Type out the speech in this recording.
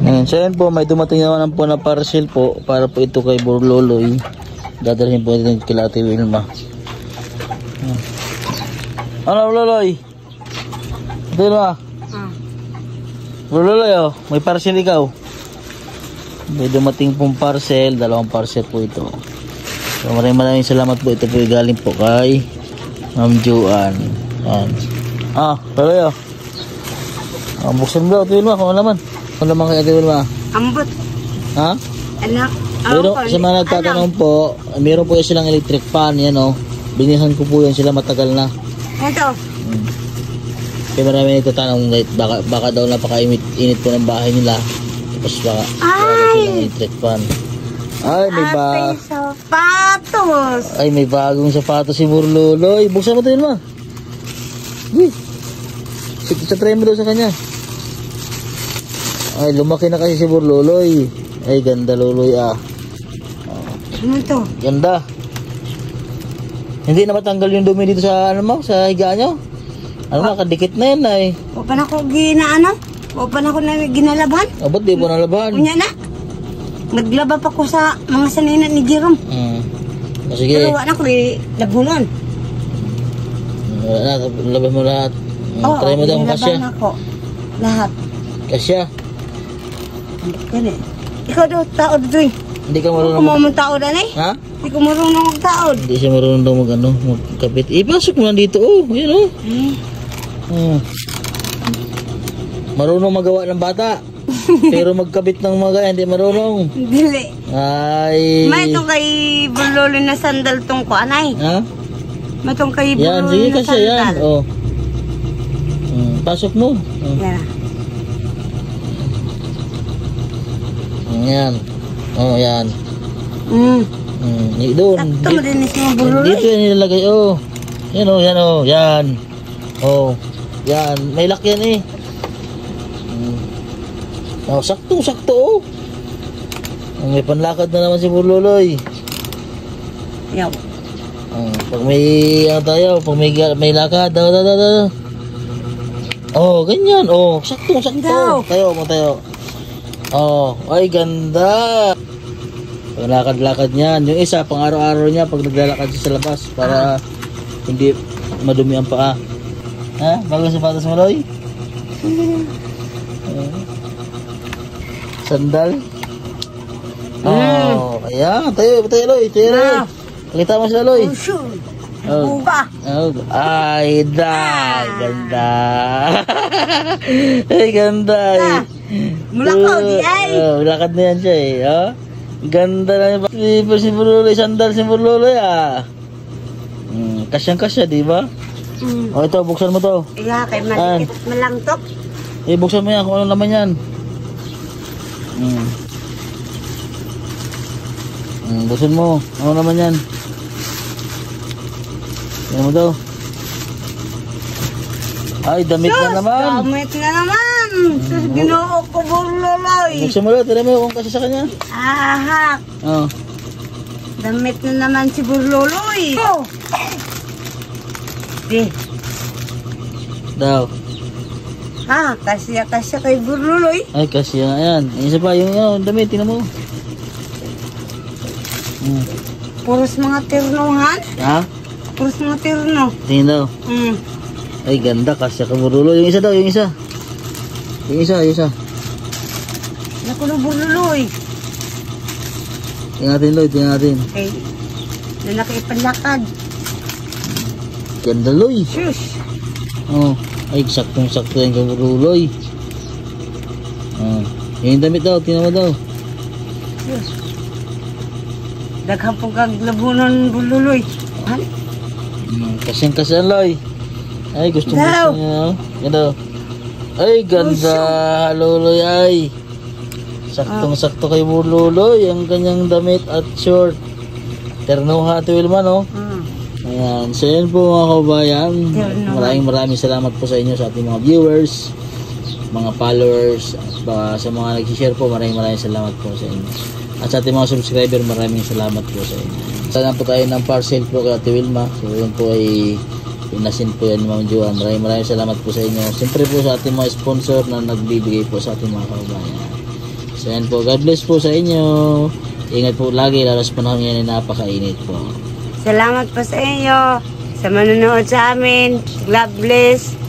Ayan, so yan po, may dumating naman po na parcel po para po ito kay Burloloy. Dadalhin po ito kay Ate Wilma. Ano, Burloloy? Ate Wilma? Burloloy, oh, may parcel ikaw. May dumating pong parcel, dalawang parcel po ito. So maraming salamat po. Ito po galing po kay Ma'am Joan. Ayan. Burloloy, oh. Buksan mo daw, Ate Wilma, kung alaman. Kung naman kay Ate Wilma. Ambot. Ha? Anak. Pero sa mga nagtatanong po, meron po silang electric fan, yan o. Binihan ko po yan sila matagal na. Ito. Kaya marami nagtatanong, baka daw napaka-init po ng bahay nila. Tapos baka silang electric fan. Ay, may bagong sapatos si Burloloy. Buksan mo ito yun, ma. Sa try mo daw sa kanya. Ay, lumaki na kasi si Burloloy. Ay, ganda Loloy Ano ito? Ganda. Hindi na matanggal yung dumi dito sa ano mo, sa higa nyo? Ano kadikit na yan ay. O pa na ko ginalaban? O, ba't di po nalaban? Unya na. Naglaba pa ko sa mga sanina ni Jerome. Sige. Pero wala ko labunan. Wala na, laban mo lahat. Try mo daw kung kasya. Oo, ako. Lahat. Kasya. Yan eh. Ikaw daw, taod doon. Hindi ka marunong. Kung mo taod na eh. Ha? Hindi ko marunong magtaod. Hindi siya marunong daw magkapit. Ipasok mo lang dito. Yan Marunong magawa ng bata. Pero magkabit ng mga hindi marunong. Dili. Ay. May itong kay Burloloy na sandal tong ko, anay. Ha? May itong kay Yan, Burloloy sige na kasi sandal. yan. Pasok mo. Yan. Yan. Yan. Doon. Sakto mo din si Burloloy. Dito yan nilalagay. Yan yan. Yan. May lock yan eh. Sakto. May panlakad na naman si Burloloy. Yaw. Pag may pag may lakad, ganyan. Sakto. Tayo. Ay ganda. Lakad-lakad niyan. Yung isa, pang araw-araw niya pag naglalakad siya sa labas para hindi madumi ang paa. Ha? Bagong sapatos mo, Loy? Sandal? Ayan. Tayo, Loy. Pakita mo sila, Loy. Buga. Ay, ganda. Ay, ganda. Mulakaw, di ay. Lakad na yan siya eh. Ganda na si Burloloy. Sandal si Burloloy Kasyang-kasya, di ba? Ito, buksan mo to. Iya, kay malikit malangtok. Buksan mo yan kung ano naman yan. Buksan mo. Ano naman yan? Yan mo daw. Ay, damit na naman. Damit na naman. Sus, Ginoo ko Burloloy. Buksan mo daw. Tira mo kung kasi sa kanya. Damit na naman si Burloloy. Daw. Kasya kay Burloloy. Ay, kasi yan. Isa pa yung damit. Tingnan mo. Puros mga ternohan. Ha? Puros mga terno. Tingnan daw. Ay, ganda. Kasi ka Burloloy. Yung isa daw, yung isa. Yung isa. Naku na Burloloy. Tingnan natin, Loy. Tingnan natin. Okay. Lalaki ipanlakad. Ganda, Loy. Shush. Ay, saktong-sakto yan kay Burloloy. Yung damit daw. Tingnan mo daw. Shush. Daghang pong kaglabunan Burloloy. Kasyang-kasyan, Loy. Ay, gusto niya. Yan daw. Ay, ganda. Loloy, ay. Saktong-sakto kay Burloloy. Ang kanyang damit at short. Ternuha, Ate Wilma, no? Ayan. So, yan po mga kabayan. Maraming salamat po sa inyo, sa ating mga viewers, mga followers, at sa mga nag-share po. Maraming salamat po sa inyo. At sa ating mga subscriber, maraming salamat po sa inyo. Sana po tayo ng parcel po kay Ate Wilma. So, yun po ay pinasin po yan ni Ma'am Joan. Maraming salamat po sa inyo. Siyempre po sa ating mga sponsor na nagbibigay po sa ating mga kababayan. So yan po, God bless po sa inyo. Ingat po lagi, lalo sa panahon ngayon na napakainit po. Salamat po sa inyo sa manonood sa amin. God bless.